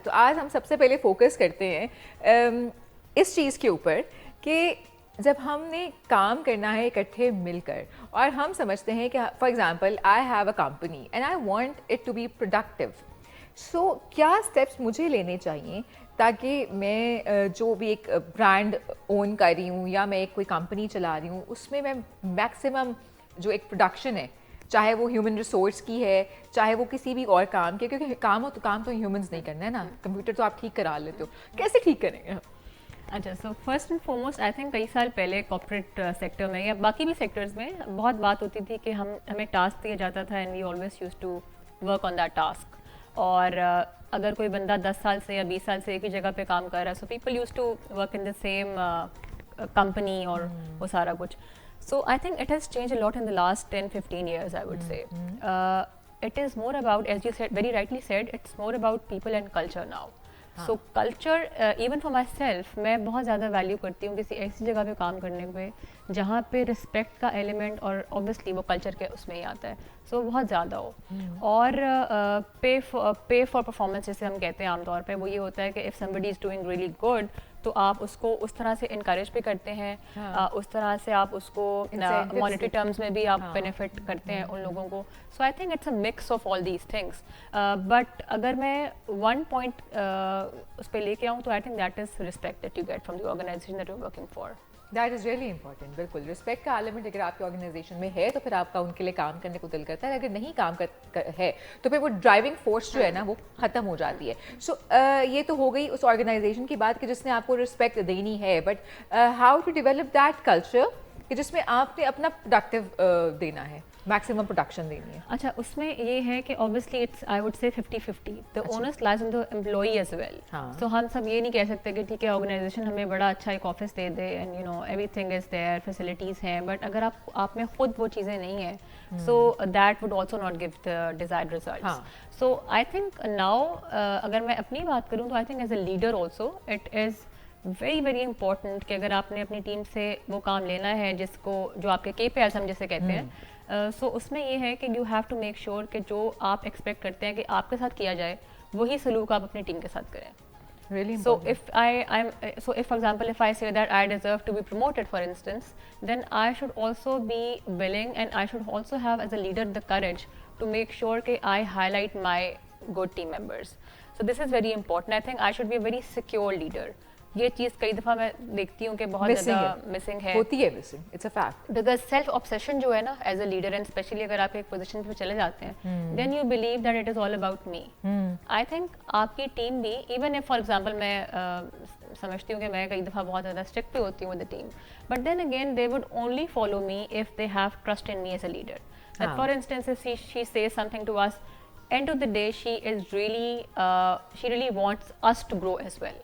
तो आज हम सबसे पहले फोकस करते हैं इस चीज़ के ऊपर कि जब हमने काम करना है इकट्ठे मिलकर और हम समझते हैं कि for example I have a company and I want it to be productive, so क्या स्टेप्स मुझे लेने चाहिए ताकि मैं जो भी एक ब्रांड ओन कर रही हूँ या मैं एक कोई कंपनी चला रही हूँ उसमें मैं मैक्सिमम जो एक प्रोडक्शन है, चाहे वो ह्यूमन रिसोर्स की है, चाहे वो किसी भी और काम के, क्योंकि काम तो ह्यूमंस नहीं करना है ना, कंप्यूटर तो आप ठीक करा लेते हो, कैसे ठीक करेंगे? अच्छा, so first and foremost I think कई साल पहले कॉर्पोरेट सेक्टर में या बाकी भी सेक्टर्स में बहुत बात होती थी कि हमें टास्क दिया जाता था and we always use to work on that task. और अगर कोई बंदा 10 साल से या 20 साल से एक ही जगह पे काम कर रहा है, so people use to work in the same company और वो सारा कुछ। So I think it has change a lot in the last 10-15 years, I would say. It is more about, as you said, very rightly said, it's more about people and culture now. So culture, even for my self, मैं बहुत ज़्यादा value करती हूँ किसी ऐसी जगह पे काम करने पे जहाँ पे रिस्पेक्ट का एलिमेंट, और ऑब्वियसली वो कल्चर के उसमें ही आता है, सो बहुत ज़्यादा हो। और पे फॉर परफॉर्मेंस जैसे हम कहते हैं आमतौर पे, वो ये होता है कि if somebody is doing really good तो आप उसको उस तरह से इनकरेज भी करते हैं, उस तरह से आप उसको मॉनेटरी टर्म्स में भी आप बेनिफिट करते हैं उन लोगों को। So I think it's a mix of all these things. But अगर मैं वन पॉइंट उस पर लेके आऊँ तो I think that is respect that you get from the organization that you are working for. That is really important. बिल्कुल, respect का element अगर आपके ऑर्गेनाइजेशन में है तो फिर आपका उनके लिए काम करने को दिल करता है, अगर नहीं है तो फिर वो ड्राइविंग फोर्स जो है ना वो ख़त्म हो जाती है। सो ये तो हो गई उस ऑर्गेनाइजेशन की बात कि जिसने आपको रिस्पेक्ट देनी है, but how to develop that culture कि जिसमें आपने अपना प्रोडक्टिव देना है, मैक्सिमम प्रोडक्शन देनी है। अच्छा, उसमें ये है कि obviously it's, I would say 50-50, the owners lies in the employee as well. So हम सब ये नहीं कह सकते कि ठीक है ऑर्गेनाइजेशन हमें बड़ा अच्छा एक ऑफिस दे दे and you know everything is there, facilities हैं, बट अगर आप में खुद वो चीज़ें नहीं है, so that would also not give the desired results. So I think now अगर मैं अपनी बात करूँ तो I think as a leader also it is very very important कि अगर आपने अपनी टीम से वो काम लेना है जिसको, जो आपके KPIs हम जैसे कहते हैं, सो उसमें ये है कि you have to make sure कि जो आप एक्सपेक्ट करते हैं कि आपके साथ किया जाए वही सलूक आप अपनी टीम के साथ करें। Really So important. if for example if I say that I deserve to be promoted, for instance, then I should also be willing and I should also have as a leader the courage to make sure that I highlight my good team members. So this is very important. I think I should be a very secure leader. ये चीज़ कई दफ़ा मैं देखती हूँ कि बहुत ज़्यादा missing है, होती है missing, it's a fact. Because self obsession जो है ना as a leader, and specially अगर आप एक पोजीशन पे चले जाते हैं, then you believe that it is all about me. I think आपकी टीम भी, इवन इफ फॉर एग्जांपल मैं समझती हूँ कि मैं कई दफ़ा बहुत ज़्यादा स्ट्रिक्ट भी होती हूँ with the team, but then again they would only follow me if they have trust in me as a leader. That for instance if she says something to us, end of the day she is really she really wants us to grow as well,